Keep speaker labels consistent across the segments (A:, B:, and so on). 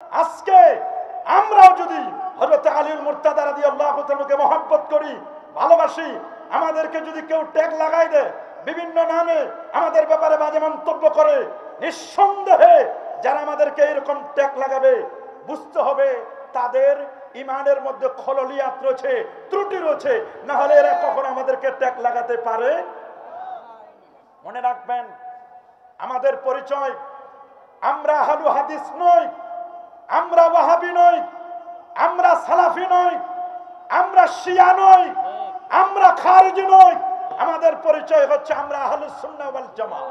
A: আজকে আমরাও যদি হযরত আলীর মুর্তাদা রাদিয়াল্লাহু তাআলাকে মহব্বত করি, ভালোবাসি, আমাদেরকে যদি কেউ ট্যাগ লাগাই দেয়, বিভিন্ন নামে আমাদের ব্যাপারে বাজে মন্তব্য করে, নিঃসন্দেহে যারা আমাদেরকে এরকম ট্যাগ লাগাবে বুঝতে হবে তাদের ইমানের মধ্যে খললিয়াত রয়েছে, ত্রুটি রয়েছে, না হলে এরা কখনো আমাদেরকে ট্যাগ লাগাতে পারে। মনে রাখবেন, আমাদের পরিচয়, আমরা আহলু হাদিস নই, আমরা ওয়াহাবি নই, আমরা সালাফি নই, আমরা শিয়া নই, আমরা খারিজি নই। আমাদের পরিচয় হচ্ছে আমরা আহলুস সুন্নাহ ওয়াল জামাত।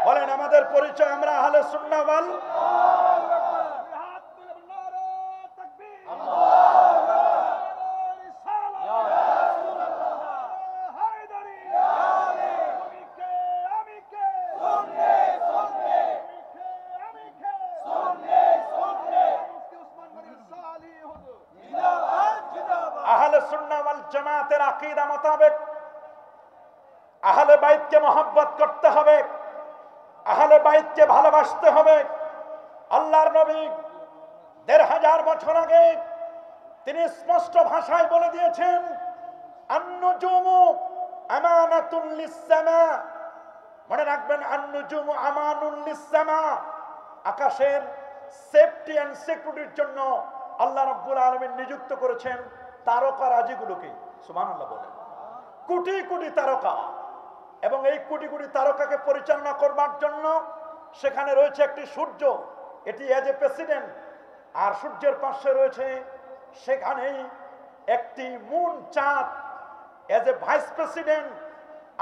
A: বলেন আমাদের পরিচয় আমরা আহলুস সুন্নাহ ওয়াল আহলে সুন্নাহ ওয়াল জামাতের আকীদা মোতাবেক আহলে বাইতকে মহব্বত করতে হবে, আহলে বাইতকে ভালোবাসতে হবে। আল্লাহর নবী ১৫০০ বছর আগে তিনি স্পষ্ট ভাষায় বলে দিয়েছেন, আন-নুজুমু আমানাতুল লিস-সামা। মনে রাখবেন, আন-নুজুমু আমানুল লিস-সামা, আকাশের সেফটি এন্ড সিকিউরিটির জন্য আল্লাহ রাব্বুল আলামিন নিযুক্ত করেছেন তারকারাজিগুলোকে। সুবহানাল্লাহ বলেন। কোটি কোটি তারকা, এবং এই কোটি কোটি তারকাকে পরিচালনা করবার জন্য সেখানে রয়েছে একটি সূর্য, এটি এজ এ প্রেসিডেন্ট, আর সূর্যের পাশে রয়েছে সেখানেই একটি মুন, চাঁদ, এজ এ ভাইস প্রেসিডেন্ট,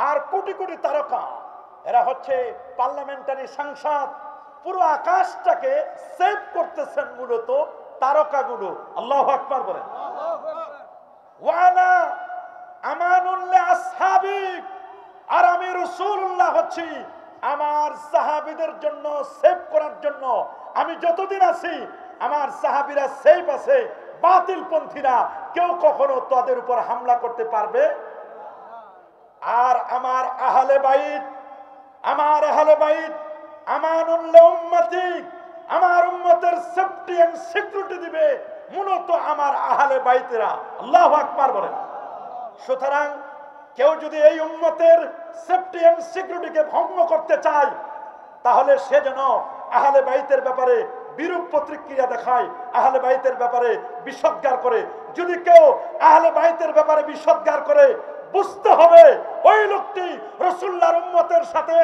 A: আর কোটি কোটি তারকা, এরা হচ্ছে পার্লামেন্টারি সাংসদ। পুরো আকাশটাকে সেভ করতেছেন মূলত তারকাগুলো। আল্লাহু আকবার বলেন। ওয়ানা আমানুল্লাহ আসহাবি, আর আমি রাসূলুল্লাহ হচ্ছি আমার সাহাবীদের জন্য সেভ করার জন্য। আমি যতদিন আছি আমার সাহাবীরা সেফ আছে, বাতিলপন্থীরা কেউ কখনো তাদের উপর হামলা করতে পারবে। আর আমার আহলে বাইত আমানুল্লাহ উম্মতি, আমার উম্মতের সেফটি এন্ড সিকিউরিটি দিবে মূলত আমার আহলে বাইতেরা। আল্লাহু আকবার বলেন। সুতরাং কেউ যদি এই উম্মতের সেফটি এন্ড সিকিউরিটিকে ভঙ্গ করতে চায়, তাহলে সে যেন আহলে বাইতের ব্যাপারে বিরূপ প্রতিক্রিয়া দেখায়, আহলে বাইতের ব্যাপারে বিষোদ্গার করে। যদি কেউ আহলে বাইতের ব্যাপারে বিষোদ্গার করে, বুঝতে হবে ওই লোকটি রাসূলুল্লাহর উম্মতের সাথে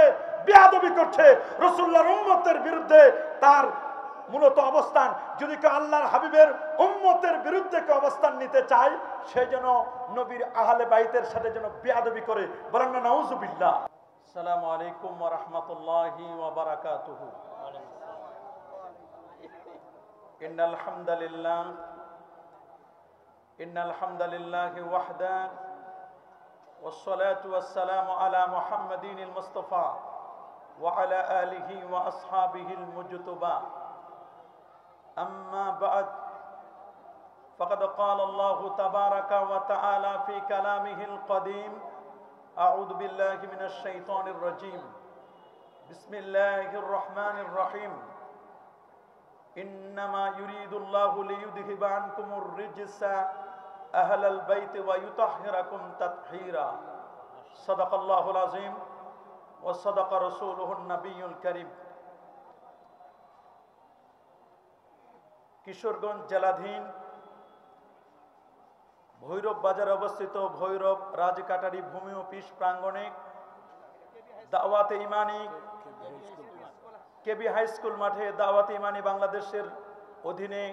A: বেয়াদবি করছে, রাসূলুল্লাহর উম্মতের বিরুদ্ধে তার মূলত অবস্থান। যদি কেউ আল্লাহর হাবিবের উম্মতের বিরুদ্ধে কেউ অবস্থান নিতে চায়, সে যেন নবীর আহলে বাইতের সাথে যেন বেয়াদবি করে। বলেন না নাউযুবিল্লাহ। আসসালামু আলাইকুম ওয়া রাহমাতুল্লাহি ওয়া বারাকাতুহু। ইন্নাল হামদালিল্লাহি ওয়াহদা والصلاة والسلام على محمد المصطفى وعلى آله وأصحابه المجتبى. أما بعد، فقد قال الله تبارك وتعالى في كلامه القديم: أعوذ بالله من الشيطان الرجيم، بسم الله الرحمن الرحيم، إنما يريد الله ليذهب عنكم الرجس أهل البيت ويطهركم تطهيرا. صدق الله العظيم وصدق رسوله النبي الكريم. কিশোরগঞ্জ জেলাধীন ভৈরব বাজারে অবস্থিত ভৈরব রাজকাটারি ভূমি অফিস প্রাঙ্গণে দাওয়াতে ইমানি কেবি হাই স্কুল মাঠে দাওয়াতে ইমানি বাংলাদেশের অধীনে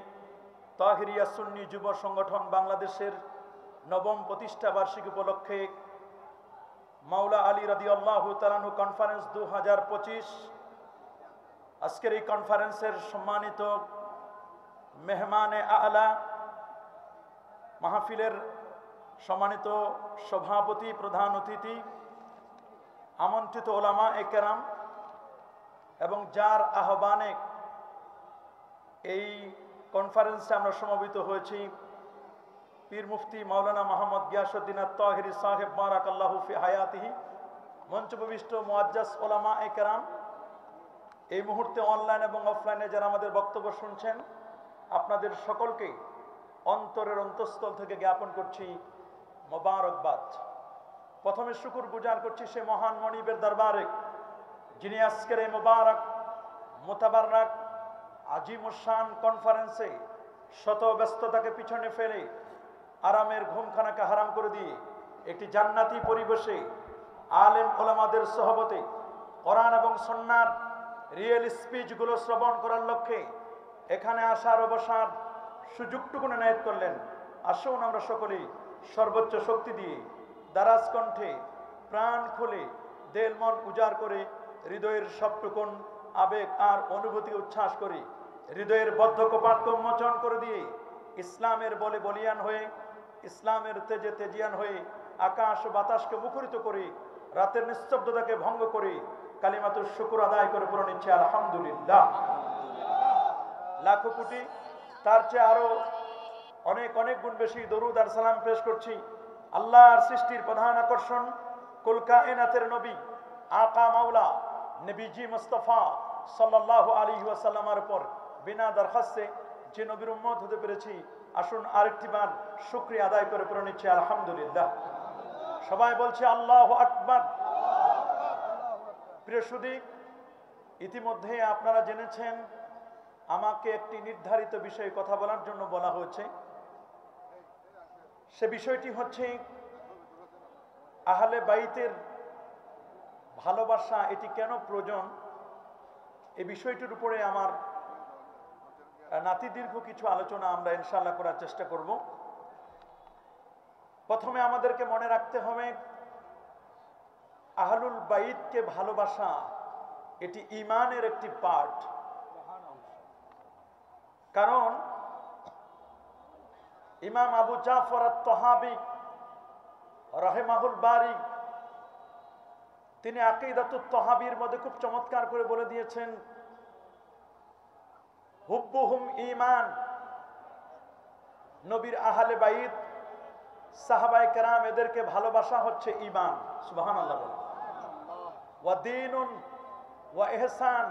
A: তাহিরিয়া সুন্নি যুব সংগঠন বাংলাদেশের ৯ম প্রতিষ্ঠা বার্ষিকী উপলক্ষে মাওলা আলী রাদিয়াল্লাহু তাআলা আনহু কনফারেন্স ২০২৫, আজকের এই কনফারেন্সের সম্মানিত মেহমানে আলা, মাহফিলের সম্মানিত সভাপতি, প্রধান অতিথি, আমন্ত্রিত ওলামা একরাম, এবং যার আহ্বানে এই কনফারেন্সে আমরা সমবেত হয়েছি, পীর মুফতি মাওলানা মোহাম্মদ গিয়াসউদ্দিন আত-তাহিরি সাহেব বারাকাল্লাহু ফি হায়াতিহি, মঞ্চপ্রবিষ্ট মুআজ্জাজ ওলামা একরাম, এই মুহূর্তে অনলাইন এবং অফলাইনে যারা আমাদের বক্তব্য শুনছেন, আপনাদের সকলকে অন্তরের অন্তঃস্থল থেকে জ্ঞাপন করছি মোবারকবাদ। প্রথমে শুকুর গুজার করছি সে মহান মনিবের দরবারে, যিনি আজকের এই মোবারক মোতাবারক আজিমুশান কনফারেন্সে শত ব্যস্ততাকে পিছনে ফেলে আরামের ঘুমখানাকে হারাম করে দিয়ে একটি জান্নাতি পরিবেশে আলেম ওলামাদের সহবতে কোরআন এবং সুন্নাহর রিয়েল স্পিচগুলো শ্রবণ করার লক্ষ্যে এখানে আসার ও বসার সুযোগটুকু এনায়েত করলেন। আসুন আমরা সকলেই সর্বোচ্চ শক্তি দিয়ে দারাজ কণ্ঠে প্রাণ খুলে দেল মন উজাড় করে হৃদয়ের সবটুকুন আবেগ আর অনুভূতি উচ্ছ্বাস করি, হৃদয়ের বদ্ধ কপাটকে উন্মোচন করে দিয়ে ইসলামের বলে বলিয়ান হয়ে, ইসলামের তেজে তেজিয়ান হয়ে আকাশ ও বাতাসকে মুখরিত করে, রাতের নিস্তব্ধতাকে ভঙ্গ করে কালিমাতুর শুকর আদায় করে পড়ে নিচ্ছে আলহামদুলিল্লাহ। লাখো কোটি তার চেয়ে আরো অনেক অনেক গুণ বেশি দরুদ আর সালাম পেশ করছি আল্লাহর সৃষ্টির প্রধান আকর্ষণ কুল কায়নাতের নবী আকা মাওলা নবীজি মুস্তাফা সাল্লাল্লাহু আলাইহি ওয়াসাল্লামের উপর বিনা দরখাস্তে যে নবীর উম্মত হতে পেরেছি, আসুন আরেকটি বার শুকরিয়া আদায় করে পড়ে নিচ্ছি আলহামদুলিল্লাহ। সবাই বলছে আল্লাহু আকবার। প্রিয় সুধী, ইতিমধ্যে আপনারা জেনেছেন আমাকে একটি নির্ধারিত বিষয়ে কথা বলার জন্য বলা হয়েছে। সে বিষয়টি হচ্ছে আহলে বাইতের ভালোবাসা, এটি কেন প্রয়োজন, এই বিষয়টির উপরে আমার নাতি দীর্ঘ কিছু আলোচনা আমরা ইনশাআল্লাহ করার চেষ্টা করব। প্রথমে আমাদেরকে মনে রাখতে হবে আহলুল বাইতকে ভালোবাসা এটি ঈমানের একটি পার্ট। কারণ ইমাম আবু জাফর আত-তাহাবী রাহিমাহুল বারি তিনি আকীদাতুত তাহাবীর মধ্যে খুব চমৎকার করে বলে দিয়েছেন, হুব্বুহুম ঈমান, নবীর আহলে বাইত সাহাবায়ে কেরাম এদেরকে ভালোবাসা হচ্ছে ঈমান। সুবহানাল্লাহ বলেন। ওয়া দীনুন ওয়া ইহসান,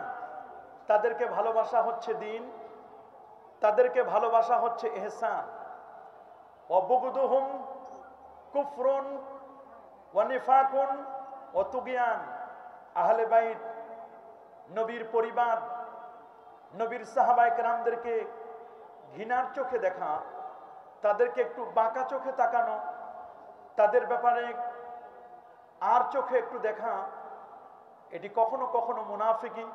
A: তাদেরকে ভালোবাসা হচ্ছে দ্বীন, তাদেরকে ভালোবাসা হচ্ছে ইহসান। ওয়া বুগদুহুম কুফরুন ওয়া নিফাকুন ওয়া তুগয়ান, আহলে বাইত নবীর পরিবার নবীর সাহাবায়ে কেরামদেরকে ঘৃণার চোখে দেখা, তাদেরকে একটু বাঁকা চোখে তাকানো, তাদের ব্যাপারে আর চোখে একটু দেখা, এটি কখনো কখনো মুনাফিকি,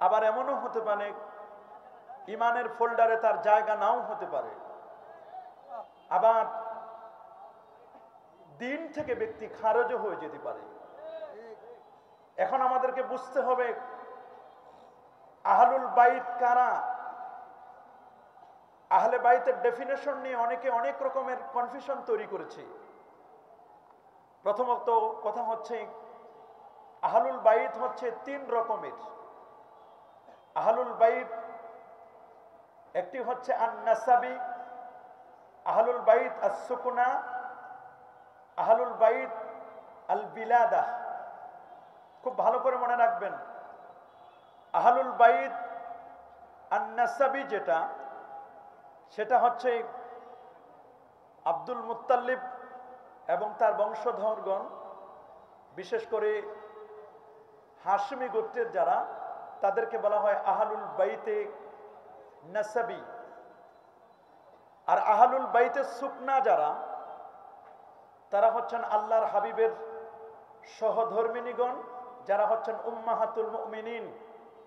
A: আবার এমনও হতে পারে ইমানের ফোল্ডারে তার জায়গা নাও হতে পারে। আবার দিন থেকে ব্যক্তি খারজও হয়ে যেতে পারে। এখন আমাদেরকে বুঝতে হবে আহলুল বাইত কারা। আহলে বাইতের ডেফিনেশন নিয়ে অনেকে অনেক রকমের কনফিউশন তৈরি করেছে। প্রথমত কথা হচ্ছে আহলুল বাইত হচ্ছে তিন রকমের। আহলুল বাইত একটি হচ্ছে আন-নাসাবি, আহলুল বাইত আস-সুকনা, আহলুল বাইত আল-বিলাদা। খুব ভালো করে মনে রাখবেন, আহলুল বাইত আন-নাসাবি যেটা, সেটা হচ্ছে আব্দুল মুত্তালিব এবং তার বংশধরগণ, বিশেষ করে হাশমি গোত্রের যারা, তাদেরকে বলা হয় আহলুল বাইতে নাসাবি। আর আহলুল বাইতে সুকনা যারা, তারা হচ্ছেন আল্লাহর হাবিবের সহধর্মিনীগণ, যারা হচ্ছেন উম্মাহাতুল মুমিনিন,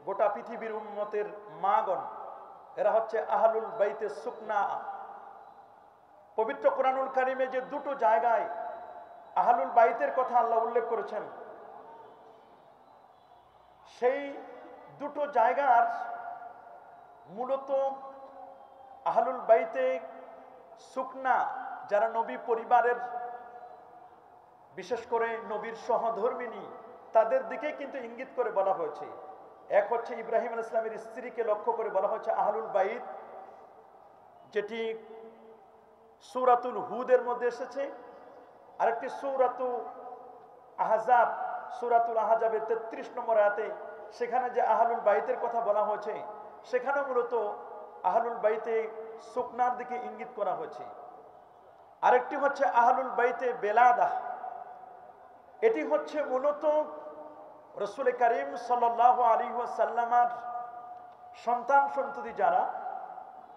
A: গোটা পৃথিবীর উম্মতের মাগণ, এরা হচ্ছে আহলুল বাইতে সুকনা। পবিত্র কোরআনুল কারিমে যে দুটো জায়গায় আহলুল বাইতের কথা আল্লাহ উল্লেখ করেছেন, সেই দুটো জায়গার মূলত আহলুল বাইতে সুকনা যারা নবী পরিবারের, বিশেষ করে নবীর সহধর্মিনী, তাদের দিকে কিন্তু ইঙ্গিত করে বলা হয়েছে। এক হচ্ছে ইব্রাহিম আলাইহিস সালামের স্ত্রীকে লক্ষ্য করে বলা হয়েছে আহলুল বাইত, যেটি সূরাতুল হুদের মধ্যে এসেছে। আরেকটি সূরাতুল আহজাব, সূরাতুল আহজাবের 33 নম্বর আয়াতে সেখানে যে আহলুল বাইতের কথা বলা হয়েছে সেখানেও মূলত আহলুল বাইতে সুকনার দিকে ইঙ্গিত করা হয়েছে। আরেকটি হচ্ছে আহলুল বাইতে বেলাদা, এটি হচ্ছে মূলত রাসূল করিম সাল্লাল্লাহু আলাইহি ওয়াসাল্লামের সন্তান সন্ততি যারা,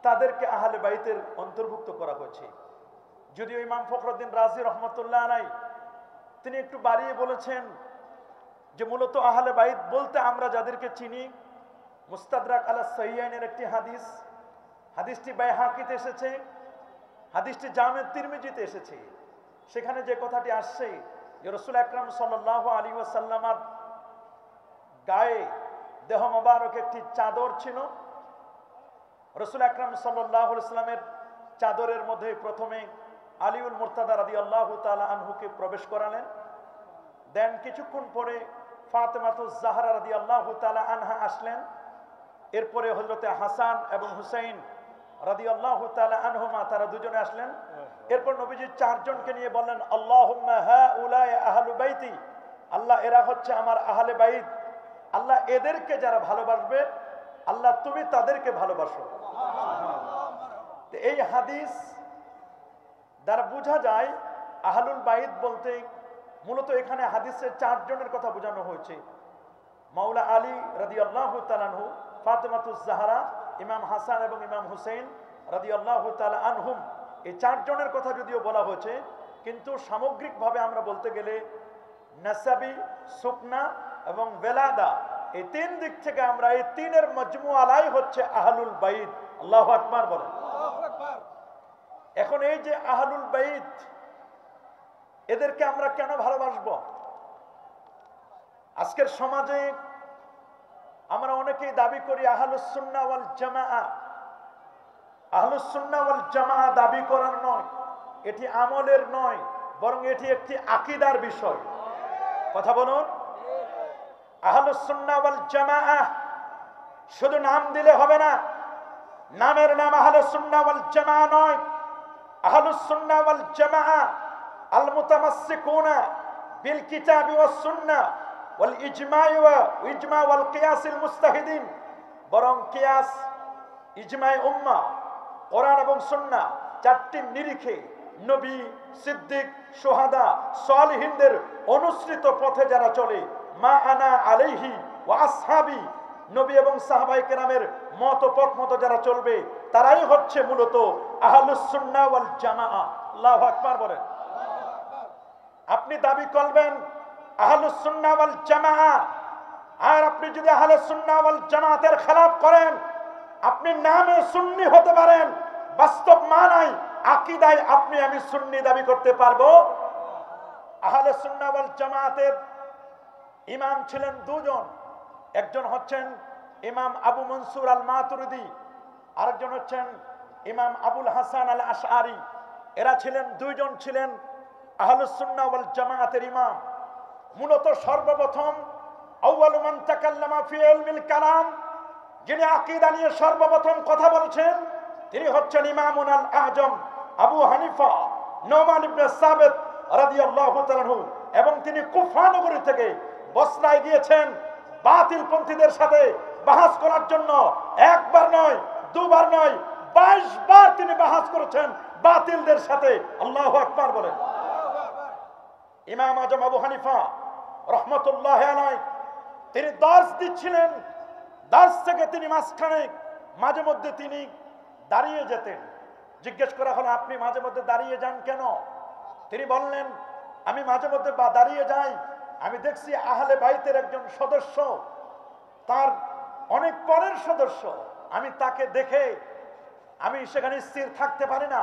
A: তাদেরকে আহলে বাইতের অন্তর্ভুক্ত করা হয়েছে। যদিও ইমাম ফখরুদ্দিন রাজি রহমতুল্লাহ আলাই তিনি একটু বাড়িয়ে বলেছেন যে মূলত আহলে বাইত বলতে আমরা যাদেরকে চিনি, মুস্তাদরাক আলা সাহিহাইনের একটি হাদিস, হাদিসটি বাইহাকিতে এসেছে, হাদিসটি জামে তিরমিজিতে এসেছে। সেখানে যে কথাটি আসছে যে রাসূল আকরাম সাল্লাল্লাহু আলাইহি ওয়াসাল্লামের গায়ে দেহ মোবারক একটি চাদর ছিল। রাসূল আকরাম সাল্লাল্লাহু আলাইহি ওয়াসাল্লামের চাদরের মধ্যে প্রথমে আলিউল মুরতাদা রাদিয়াল্লাহু তাআলা আনহুকে প্রবেশ করালেন। দেন কিছুক্ষণ পরে ফাতেমাতুজ জাহরা রাদিয়াল্লাহু তাআলা আনহা আসলেন। এরপরে হযরতে হাসান এবং হুসাইন রাদিয়াল্লাহু তাআলা আনহুমা তারা দুজনে আসলেন। এরপর নবীজি চারজনকে নিয়ে বললেন, আল্লাহুম্মা হাউলাই আহলু বাইতি, আল্লাহ এরা হচ্ছে আমার আহলে বাইত, আল্লাহ এদেরকে যারা ভালোবাসবে আল্লাহ তুমি তাদেরকে ভালোবাসো। এই হাদিস দ্বারা বোঝা যায় আহলুল বাইত বলতে মূলত এখানে হাদিসের চারজনের কথা বোঝানো হয়েছে। মাওলা আলী রাদিয়াল্লাহু তাআলা আনহু, ফাতেমাতুজ জাহরা, ইমাম হাসান এবং ইমাম হুসাইন রাদিয়াল্লাহু তাআলা আনহুম, এই চারজনের কথা যদিও বলা হয়েছে, কিন্তু সামগ্রিকভাবে আমরা বলতে গেলে নাসাবি, সুকনা এবং বেলাদা, এই তিন দিক থেকে আমরা এই তিনের মজমুআলাই হচ্ছে আহলুল বাইত। আল্লাহু আকবার বলেন। এখন এই যে আহলুল বাইত, এদেরকে আমরা কেন ভালোবাসবো? আজকের সমাজে আমরা অনেকেই দাবি করি আহলুস সুন্নাহ ওয়াল জামাআহ। আহলুস সুন্নাহ ওয়াল জামাআহ দাবি করার নয়, এটি আমলের নয়, বরং এটি একটি আকীদার বিষয়। কথা বলুন। আহলুস সুন্নাহ ওয়াল জামাআহ শুধু নাম দিলে হবে না, নামের নাম আহলুস সুন্নাহ ওয়াল জামাআহ নয়। আহলুস সুন্নাহ ওয়াল জামাআহ আল মুতামাসসিকুনা বিল কিতাবি ওয়াস সুন্নাহ ওয়াল ইজমা ওয়াল কিয়াসিল মুস্তাহিদিন, বরং কিয়াস, ইজমায়ে উম্মাহ, কোরআন এবং সুন্নাহ, চারটি নিরিখে নবী, সিদ্দিক, শুহাদা, সালিহিনদের অনুসৃত পথে যারা চলে, মা আনা আলাইহি ওয়া আসহাবি, নবী এবং সাহাবায়ে কেরামের মত পথ মতো যারা চলবে তারাই হচ্ছে মূলত আহলুস সুন্নাহ ওয়াল জামাআহ। আল্লাহু আকবার বলেন। আপনি দাবি করবেন আহলুস সুন্নাহ ওয়াল জামাআহ, আর আপনি যদি আহলুস সুন্নাহ ওয়াল জামাতের খেলাফ করেন, আপনি নামে সুন্নি হতে পারেন, বাস্তব মানায় আকীদায় আপনি আমি সুন্নি দাবি করতে পারবো? আহলে সুন্নাহ ওয়াল জামাতের ইমাম ছিলেন দুজন, একজন হচ্ছেন ইমাম আবু মনসুর আল মাতুরিদি, আরেকজন হচ্ছেন ইমাম আবুল হাসান আল আশআরি। এরা ছিলেন দুইজন ছিলেন আহলুস সুন্নাহ ওয়াল জামাতের ইমাম। মূলত সর্বপ্রথম আউয়ালু মান তাকাল্লামা ফি ইলমিল কালাম, যিনি আকীদা নিয়ে সর্বপ্রথম কথা বলেছেন, তিনি হচ্ছেন ইমামুন আল আজম আবু হানিফা নোমান ইবনে সাবিত রাদিয়াল্লাহু তাআলা আনহু, এবং তিনি কুফা নগরী থেকে বসরায় গিয়েছেন বাতিলপন্থীদের সাথে বাহাস করার জন্য। একবার নয়, দুবার নয়, 22 বার তিনি বাহাস করেছেন বাতিলদের সাথে। আল্লাহু আকবার বলেন। ইমাম আজম আবু হানিফা রহমতুল্লাহ আলাইহি তিনি দার্স দিচ্ছিলেন, দার্স থেকে তিনি মাঝখানে মাঝে মধ্যে তিনি দাঁড়িয়ে যেতেন। জিজ্ঞেস করা হলো, আপনি মাঝে মধ্যে দাঁড়িয়ে যান কেন? তিনি বললেন, আমি মাঝে মধ্যে দাঁড়িয়ে যাই, আমি দেখছি আহলে বাইতের একজন সদস্য, তার অনেক পরের সদস্য, আমি তাকে দেখে আমি সেখানে স্থির থাকতে পারি না।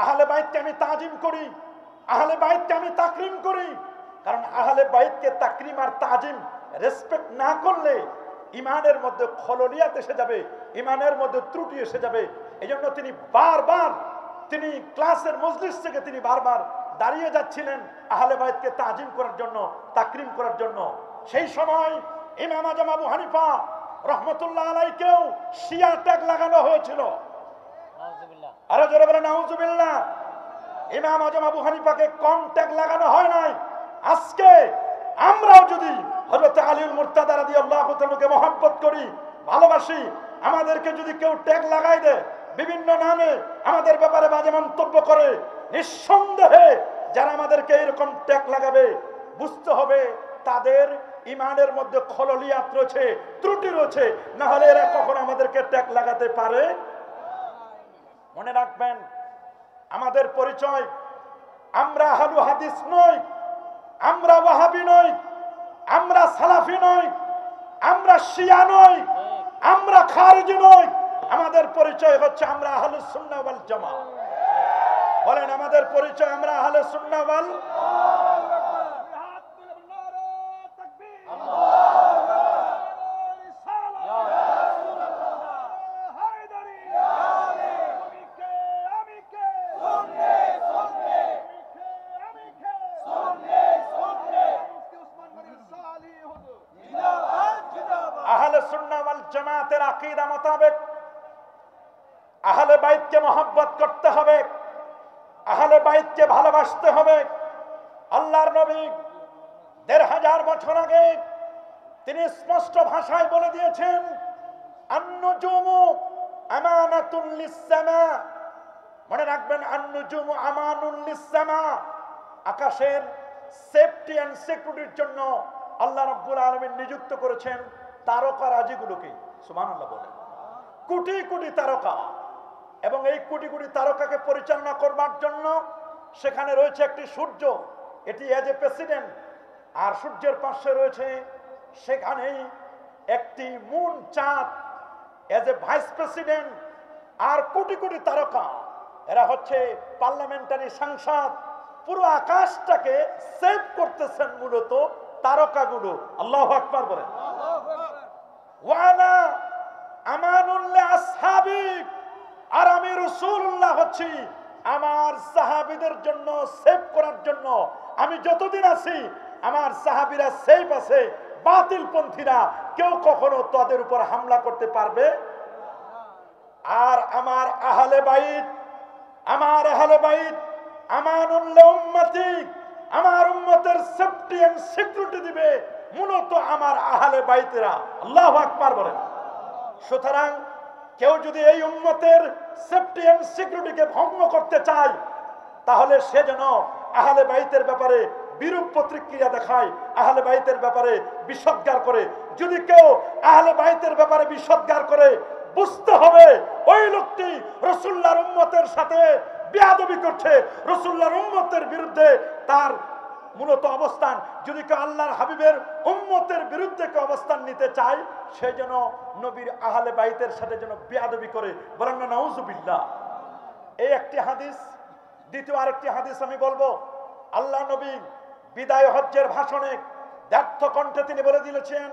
A: আহলে বাইতকে আমি তাজিম করি, আহলে বাইতকে আমি তাকরিম করি, কারণ আহলে বাইতকে তাকরিম আর তাজিম রেসপেক্ট না করলে ইমানের মধ্যে খললিয়াত এসে যাবে, ইমানের মধ্যে ত্রুটি এসে যাবে। এই জন্য তিনি বারবার তিনি ক্লাসের মজলিস থেকে তিনি বারবার দাঁড়িয়ে যাচ্ছিলেন আহলে বাইতকে তাজিম করার জন্য, তাকরিম করার জন্য। সেই সময় ইমাম আজম আবু হানিফা রহমতুল্লাহ আলাইহিকেও শিয়া ট্যাগ লাগানো হয়েছিল। আরো জোরে বলেন নাউজুবিল্লাহ। ইমাম আজম আবু হানিফাকে কম ট্যাগ লাগানো হয় নাই। আজকে আমরাও যদি হযরত আলীউল মুর্তাদা রাদিয়াল্লাহু তাআলাকে মহব্বত করি, ভালোবাসি, আমাদেরকে যদি কেউ ট্যাগ লাগাই দেয়, বিভিন্ন নামে আমাদের ব্যাপারে বাজে মন্তব্য করে, নিঃসন্দেহে যারা আমাদেরকে এরকম ট্যাগ লাগাবে বুঝতে হবে তাদের ইমানের মধ্যে খললিয়াত রয়েছে, ত্রুটি রয়েছে, না হলে এরা কখনো আমাদেরকে ট্যাগ লাগাতে পারে। মনে রাখবেন আমাদের পরিচয়, আমরা আহলু হাদিস নই, আমরা ওয়াহাবি নই, আমরা সালাফি নই, আমরা শিয়া নই, আমরা খারিজি নই। আমাদের পরিচয় হচ্ছে আমরা আহলুস সুন্নাহ ওয়াল জামাত। বলেন আমাদের পরিচয় আমরা আহলুস সুন্নাহ ওয়াল আহলে সুন্নাহ ওয়াল জামাতের আকীদা মোতাবেক আহলে বাইতকে মহব্বত করতে হবে, আহলে বাইতকে ভালোবাসতে হবে। আল্লাহর নবী ১৫০০ বছর আগে তিনি স্পষ্ট ভাষায় বলে দিয়েছেন, আন-নুজুমু আমানাতুল লিস-সামা। মনে রাখবেন, আন-নুজুমু আমানুল লিস-সামা, আকাশের সেফটি এন্ড সিকিউরিটির জন্য আল্লাহ রাব্বুল আলামিন নিযুক্ত করেছেন তারকারাজিগুলোকে। সুবহানাল্লাহ বলেন। কোটি কোটি তারকা, এবং এই কোটি কোটি তারকাকে পরিচালনা করবার জন্য সেখানে রয়েছে একটি সূর্য, এটি এজ এ প্রেসিডেন্ট, আর সূর্যের পাশে রয়েছে সেখানেই একটি মুন, চাঁদ, এজ এ ভাইস প্রেসিডেন্ট, আর কোটি কোটি তারকা, এরা হচ্ছে পার্লামেন্টারি সাংসদ। পুরো আকাশটাকে সেভ করতেছেন মূলত তারকাগুলো। আল্লাহু আকবার বলেন। ওয়ানা আমানুল্লাহ আসহাবি, আর আমি রাসূলুল্লাহ হচ্ছি আমার সাহাবীদের জন্য সেভ করার জন্য। আমি যতদিন আছি আমার সাহাবীরা সেফ আছে, বাতিল পন্থীরা কেউ কখনো তাদের উপর হামলা করতে পারবে। আর আমার আহলে বাইত, আমার আহলে বাইত আমানুল্লাহ উম্মতি, আমার উম্মতের সেফটি এন্ড সিকিউরিটি দিবে মূলত আমার আহলে বাইতেরা। আল্লাহু আকবার বলেন। সুতরাং কেউ যদি এই উম্মতের সেফটি এন্ড সিকিউরিটিকে ভঙ্গ করতে চায়, তাহলে সে যেন আহলে বাইতের ব্যাপারে বিরূপ প্রতিক্রিয়া দেখায়, আহলে বাইতের ব্যাপারে বিষোদ্গার করে। যদি কেউ আহলে বাইতের ব্যাপারে বিষোদ্গার করে, বুঝতে হবে ওই লোকটি রাসূলুল্লাহর উম্মতের সাথে বেয়াদবি করছে, রাসূলুল্লাহর উম্মতের বিরুদ্ধে তার মূলত অবস্থান। যদি কেউ আল্লাহর হাবিবের উম্মতের বিরুদ্ধে কেউ অবস্থান নিতে চায়, সে যেন নবীর আহলে বাইতের সাথে যেন বেয়াদবি করে। বলেন না নাউজুবিল্লাহ। এই একটি হাদিস। দ্বিতীয় আরেকটি হাদিস আমি বলবো। আল্লাহ নবী বিদায় হজ্জের ভাষণে ব্যর্থ কণ্ঠে তিনি বলে দিয়েছেন,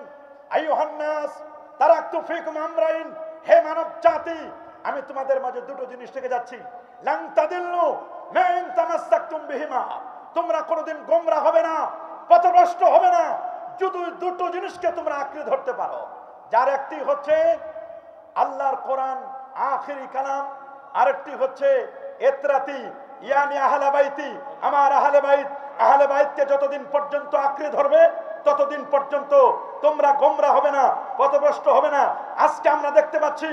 A: আইয়ুহান নাস তারাকতু ফীকুম আমরাইন, হে মানব জাতি, আমি তোমাদের মাঝে দুটো জিনিস থেকে যাচ্ছি। লান তাদিল্লু মা ইন তামাসসাকতুম বিহিমা, তোমরা কোনোদিন গোমরা হবে না, পথভ্রষ্ট হবে না, যদি দুটো জিনিসকে তোমরা আঁকড়ে ধরতে পারো। যার একটি হচ্ছে আল্লাহর কোরআন আখিরি কালাম, আরেকটি হচ্ছে ইতরাতি ইয়ানি আহলে বাইতি, আমার আহলে বাইত। আহলে বাইতকে যতদিন পর্যন্ত আঁকড়ে ধরবে ততদিন পর্যন্ত তোমরা গোমরা হবে না, পথভ্রষ্ট হবে না। আজকে আমরা দেখতে পাচ্ছি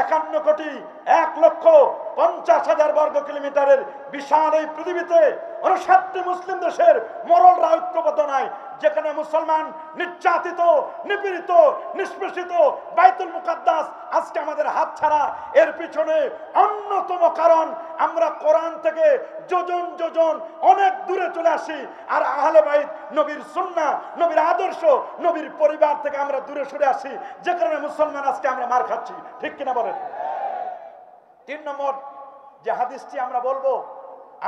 A: 51,50,00,000 বর্গ কিলোমিটারের বিশাল এই পৃথিবীতে 59টি মুসলিম দেশের মোরালরা ঐক্যবদ্ধ নাই, যেখানে মুসলমান নির্যাতিত, নিপীড়িত, নিষ্পেষিত। বাইতুল মুকাদ্দাস আজকে আমাদের হাত ছাড়া। এর পিছনে অন্যতম কারণ আমরা কোরআন থেকে যোজন যোজন অনেক দূরে চলে আসি, আর আহলে বাইত নবীর সুন্নাহ, নবীর আদর্শ, নবীর পরিবার থেকে আমরা দূরে সরে আসি, যে কারণে মুসলমান আজকে আমরা মার খাচ্ছি। ঠিক কিনা বলেন? 3 নম্বর যে হাদিসটি আমরা বলবো,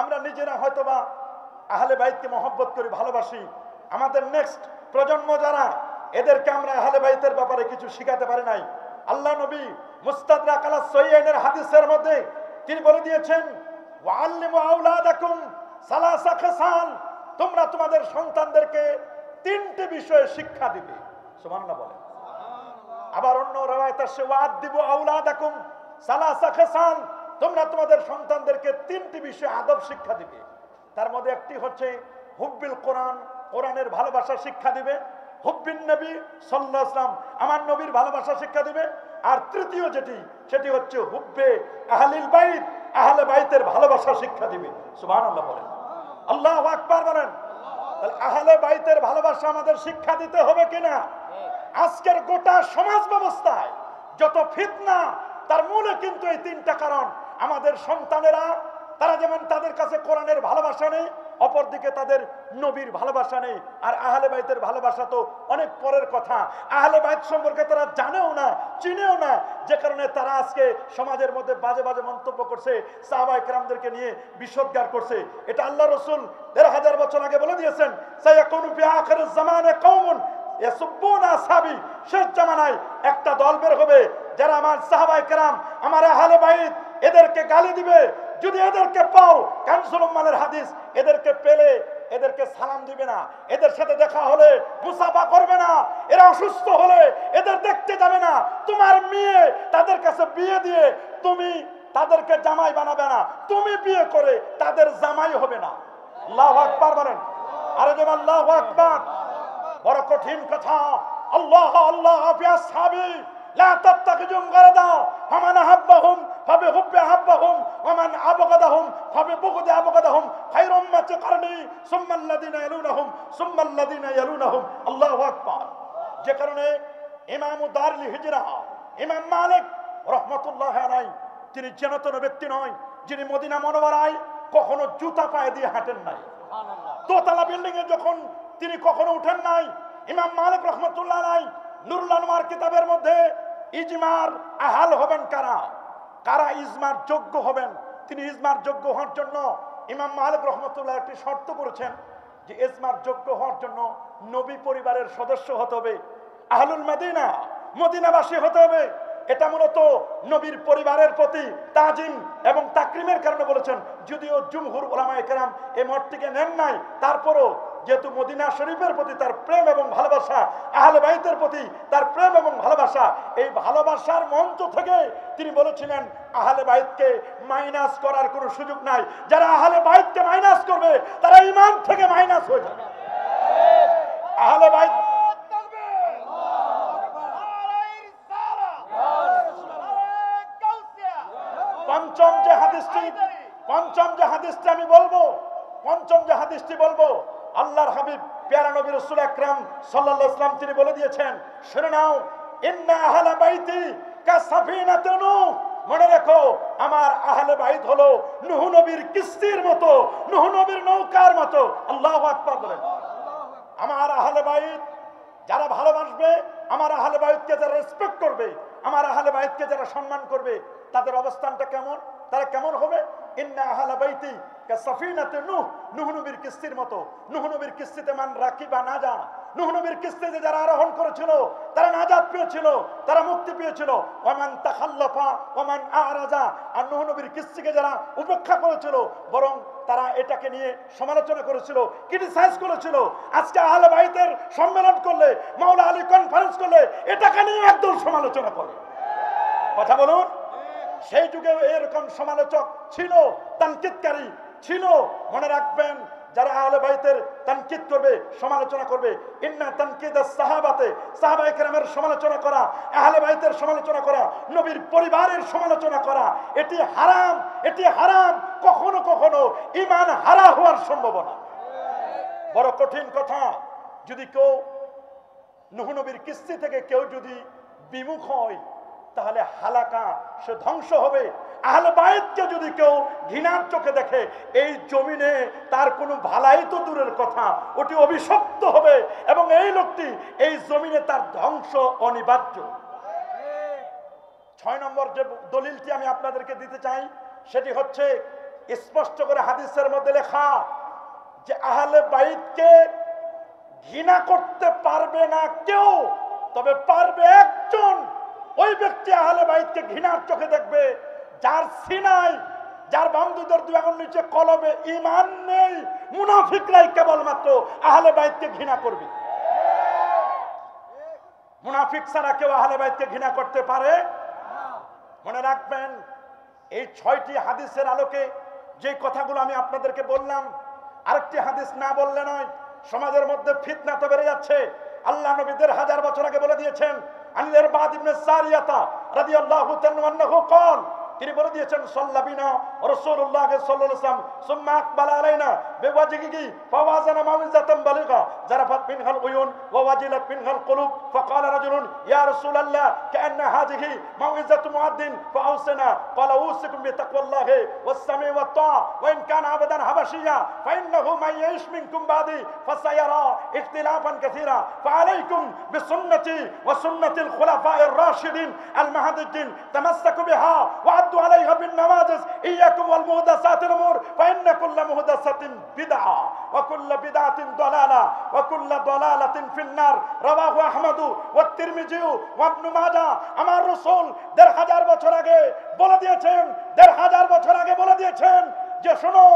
A: আমরা নিজেরা হয়তোবা আহলে বাইতকে মহব্বত করি, ভালোবাসি, আমাদের নেক্সট প্রজন্ম যারা, এদেরকে আমরা আহলে বাইতের ব্যাপারে কিছু শিখাতে পারি নাই। আল্লাহ নবী মুস্তাদরাক আলা সহিহাইনের হাদিসের মধ্যে তিনি বলে দিয়েছেন, ওয়াল্লিমু আওলাদাকুম সালাসা খিসাল, তোমরা তোমাদের সন্তানদেরকে 3টি বিষয়ে শিক্ষা দিবে। সুবহানাল্লাহ বলেন। আবার অন্য রাওয়ায়াতে আছে ওয়াদিবু আওলাদাকুম সালাসা খিসাল, তোমরা তোমাদের সন্তানদেরকে 3টি বিষয়ে আদব শিক্ষা দিবে। তার মধ্যে একটি হচ্ছে হুব্বিল কোরআন, কোরআনের ভালোবাসা শিক্ষা দিবে। হুব্বিন নবী সাল্লাল্লাহু আলাইহি ওয়াসাল্লাম, আমার নবীর ভালোবাসা শিক্ষা দিবে। আর তৃতীয় সেটি হচ্ছে হুব্বে আহলিল বাইত, আহলে বাইতের ভালোবাসা শিক্ষা দিবে। সুবহানাল্লাহ বলেন, আল্লাহু আকবার বলেন। তাহলে আহলে বাইতের ভালোবাসা আমাদের শিক্ষা দিতে হবে কিনা? আজকের গোটা সমাজ ব্যবস্থায় যত ফিতনা, তার মূলে কিন্তু এই তিনটা কারণ। আমাদের সন্তানেরা, তারা যেমন তাদের কাছে কোরআনের ভালোবাসা নেই, অপরদিকে তাদের নবীর ভালোবাসা নেই। আর আহলে বাইতের ভালোবাসা তো অনেক পরের কথা। আহলে বাইত সম্পর্কে তারা জানেও না, চিনেও না, যে কারণে তারা আজকে সমাজের মধ্যে বাজে বাজে মন্তব্য করছে, সাহাবায়ে কেরামদেরকে নিয়ে বিশ্বজ্ঞার করছে। এটা আল্লাহ রাসূল ১৫০০ বছর আগে বলে দিয়েছেন, সায়াকুনু ফি আখিরিজ জামানে কওমুন ইয়াসুব্বুনা আসহাবি। শেষ জামানায় একটা দল বের হবে যারা আমার সাহাবায়ে কেরাম, আমার আহলে বাইত, এদেরকে গালি দিবে। যদি এদেরকে পাও, কানসুল উম্মালের হাদিস, এদেরকে পেলে এদেরকে সালাম দিবে না, এদের সাথে দেখা হলে মুসাফা করবে না, এরা অসুস্থ হলে এদের দেখতে যাবে না। তোমার মেয়ে তাদের কাছে বিয়ে দিয়ে তুমি তাদেরকে জামাই বানাবে না, তুমি বিয়ে করে তাদের জামাই হবে না। আল্লাহু আকবার বলেন, আরে যেমন আল্লাহু আকবার। বড় কঠিন কথা। আল্লাহ আল্লাহ ফি আসহাবি লা তাত্তাকিজুম গারাদা ফামান আহাব্বাহুম ফাবিহুব্বি আহাব্বাহুম ওয়ামান আবগাদাহুম ফাবিবুগদি আবগাদাহুম খায়রুম মাতি কারনি সুম্মাল্লাযিনা ইয়ালুনাহুম সুম্মাল্লাযিনা ইয়ালুনাহুম। আল্লাহু আকবার। যে কারণে ইমাম দারুল হিজরা ইমাম মালিক রাহমাতুল্লাহি আলাইহি, তিনি যেনতেন ব্যক্তি নয়, যিনি মদিনা মুনাওয়ারায় কখনো জুতা পায়ে দিয়ে হাঁটেন নাই, দোতলা বিল্ডিং এ যখন তিনি কখনো উঠেন নাই। ইমাম মালিক রাহমাতুল্লাহি আলাইহি নুরুল আনওয়ার কিতাবের মধ্যে ইজমার আহাল হবেন কারা, কারা ইজমার যোগ্য হবেন, তিনি ইজমার যোগ্য হওয়ার জন্য ইমাম মালিক রাহমাতুল্লাহ একটি শর্ত করেছেন যে ইজমার যোগ্য হওয়ার জন্য নবী পরিবারের সদস্য হতে হবে, আহলুল মদিনা, মদিনাবাসী হতে হবে। এটা মূলত নবীর পরিবারের প্রতি তাজিম এবং তাকরিমের কারণে বলেছেন। যদিও জুমহুর উলামায়ে কেরাম এই মতটিকে নেন নাই, তারপরও যেহেতু মদিনা শরীফের প্রতি তার প্রেম এবং ভালোবাসা, আহলে বাইতের প্রতি তার প্রেম এবং ভালোবাসা, এই ভালোবাসার মঞ্চ থেকে তিনি বলেছিলেন আহলে বাইতকে মাইনাস করার কোনো সুযোগ নাই। যারা আহলে বাইতকে মাইনাস করবে তারা ঈমান থেকে মাইনাস হয়ে যাবে। আহলে বাইত পঞ্চম যে হাদিসটি আমি বলবো, আল্লাহর হাবিব প্যারা নবী রাসূল আকরাম সাল্লাল্লাহু আলাইহি ওয়াসাল্লাম তিনি বলে দিয়েছেন, শুনে নাও, ইন্না আহলা বাইতি কাসাফিনাতুন নূহ। মনে রেখো, আমার আহলে বাইত হলো নূহ নবীর কিস্তির মতো, নূহ নবীর নৌকার মতো। আল্লাহু আকবার বলেন। আমার আহলে বাইত যারা ভালোবাসবে, আমার আহলে বাইতকে যারা রেসপেক্ট করবে, আমার আহলে বাইতকে যারা সম্মান করবে, তাদের অবস্থানটা কেমন, তারা কেমন হবে? ইন্না আহলা বাইতি কাসাফিনাতুন নূহ, নূহ নবীর কিস্তির মতো। নূহ নবীর কিস্তিতে মান রাকিবা নাজা, নূহ নবীর কিস্তিতে যারা আরোহণ করেছিল তারা নাজাত পেয়েছিল, তারা মুক্তি পেয়েছিল। ওয়ামান তাখাল্লাফা ওয়ামান আরাজা, আর নূহ নবীর কিস্তিকে যারা উপেক্ষা করেছিল, বরং তারা এটাকে নিয়ে সমালোচনা করেছিল, ক্রিটিসাইজ করেছিল। আজকে আহলে বাইতের সম্মেলন করলে, মাওলা আলী কনফারেন্স করলে এটাকে নিয়ে একদল সমালোচনা করে। কথা বলুন, সেই যুগে এরকম সমালোচক ছিল, তানকিদকারী ছিল। মনে রাখবেন, যারা আহলে বাইতের তানকিদ করবে, সমালোচনা করবে, ইন্না তানকিদাস সাহাবাতে, সাহাবায়ে কেরামের সমালোচনা করা, আহলে বাইতের সমালোচনা করা, নবীর পরিবারের সমালোচনা করা, এটি হারাম, এটি হারাম। কখনো কখনো ঈমান হারা হওয়ার সম্ভাবনা। বড় কঠিন কথা। যদি কেউ নূহ নবীর কিস্তি থেকে কেউ যদি বিমুখ হয়, তাহলে হালাকা, সে ধ্বংস হবে। আহলে বাইতকে যদি কেউ ঘৃণার চোখে দেখে, এই জমিনে তার কোনো ভালাই তো দূরের কথা, ওটি অভিশপ্ত হবে এবং এই লোকটি এই জমিনে তার ধ্বংস অনিবার্য। 6 নম্বর যে দলিলটি আমি আপনাদেরকে দিতে চাই, সেটি হচ্ছে স্পষ্ট করে হাদিসের মধ্যে লেখা যে আহলে বাইতকে ঘৃণা করতে পারবে না কেউ, তবে পারবে একজন। ওই ব্যক্তি আহলে বাইতকে ঘৃণার চোখে দেখবে যার সিনায়, যার বামদুদের দুই আঙুল নিচে কলবে ঈমান নেই। মুনাফিকরাই কেবলমাত্র আহলে বাইতকে ঘৃণা করবে। মুনাফিক ছাড়া কেউ আহলে বাইতকে ঘৃণা করতে পারে? মনে রাখবেন, এই 6টি হাদিসের আলোকে যে কথাগুলো আমি আপনাদেরকে বললাম, আরেকটি হাদিস না বললে নয়। সমাজের মধ্যে ফিতনা তো বেড়ে যাচ্ছে। আল্লাহ নবী ১৫০০ বছর আগে বলে দিয়েছেন। আনিল ইরবাদ ইবনে সারিয়াতা রাদিয়াল্লাহু তাআলা আনহু قال, তিনি বলে দিয়েছেন সাল্লাবিনা রাসূলুল্লাহ সাল্লাল্লাহু আলাইহি ওয়াসাল্লাম সুম্মা আকবালা আলাইনা বিওয়াজহিহি ফাওয়াজানা মাউইজাতান বালিগা জারাফাত মিনহাল উয়ুন ওয়া ওয়াজিলাত মিনহাল কুলুব ফাকালা রাজুলুন ইয়া রাসূলাল্লাহ কাআন্না হাযিহি মাউইজাতু মুআদ্দিন ফাআউসিনা ক্বালা উসিকুম বিতাকওয়াল্লাহি ওয়াস-সামি ওয়াত-তাআ ওয়া ইন কানা আবাদান হাবাশিয়্যা ফাইন্নাহু মান ইয়াইশ মিনকুম বাদি ফাসায়ারা ইখতিলাফান কাসীরা ফাআলাইকুম বিসুন্নতি ওয়া সুন্নাতিল খুলাফায়ে আর-রাশিদিন আল-মাহদিয়্যিন তামাসসাকু বিহা ওয়া عليها بالنواجذ إياكم والمحدثات الأمور فإن كل محدثة بدعة وكل بدعة ضلالة وكل ضلالة في النار رواه أحمد والترمذي وابن ماجه আমার রাসূল ১৫০০ বছর আগে বলে দিয়েছেন, ১৫০০ বছর আগে বলে দিয়েছেন যে শোনো,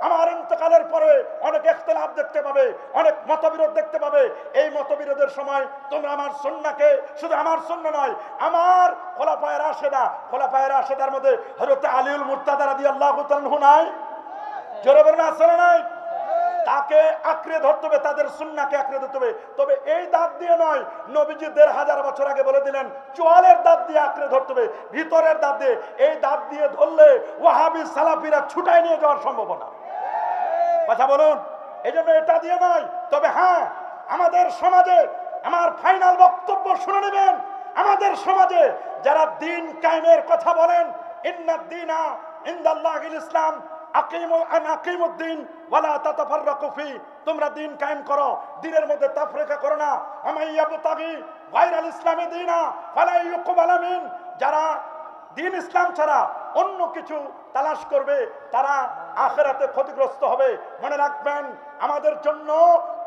A: আমার ইন্তেকালের পরে অনেক ইখতিলাফ দেখতে পাবে, অনেক মতবিরোধ দেখতে পাবে। এই মতবিরোধের সময় তোমরা আমার সুন্নাহকে, শুধু আমার সুন্নাহ নয়, আমার খোলাফায়ে রাশেদা, খোলাফায়ে রাশেদার মধ্যে হযরত আলীউল মুর্তাদা রাদিয়াল্লাহু তাআলা আনহু নাই? জোরে বলুন আছে না নাই? তাকে আঁকড়ে ধরতে হবে, তাদের সুন্নাহকে আঁকড়ে ধরতে হবে। তবে এই দাঁত দিয়ে নয়, নবীজি ১৫০০ বছর আগে বলে দিলেন চোয়ালের দাঁত দিয়ে আঁকড়ে ধরতে হবে, ভিতরের দাঁত দিয়ে। এই দাঁত দিয়ে ধরলে ওয়াহাবি সালাফিরা ছুটাই নিয়ে যাওয়ার সম্ভাবনা। কথা বলুন। এই জন্য এটা দিয়ে নয়। তবে হ্যাঁ, আমাদের সমাজে, আমার ফাইনাল বক্তব্য শুনে নেবেন, আমাদের সমাজে যারা দিন কায়েমের কথা বলেন, ইন্নাদ দীনা ইনদাল্লাহিল ইসলাম, আকিমুদ্দিন ওয়ালা তাতাফাররাকু ফি, তোমরা দিন কায়েম করো, দ্বীনের মধ্যে তাফরিকা করো না। আমাইয়াবতাগি গায়রাল ইসলামি দীনা ফালা ইউকবালা মিন, যারা দিন ইসলাম ছাড়া অন্য কিছু তালাশ করবে তারা আখিরাতে ক্ষতিগ্রস্ত হবে। মনে রাখবেন, আমাদের জন্য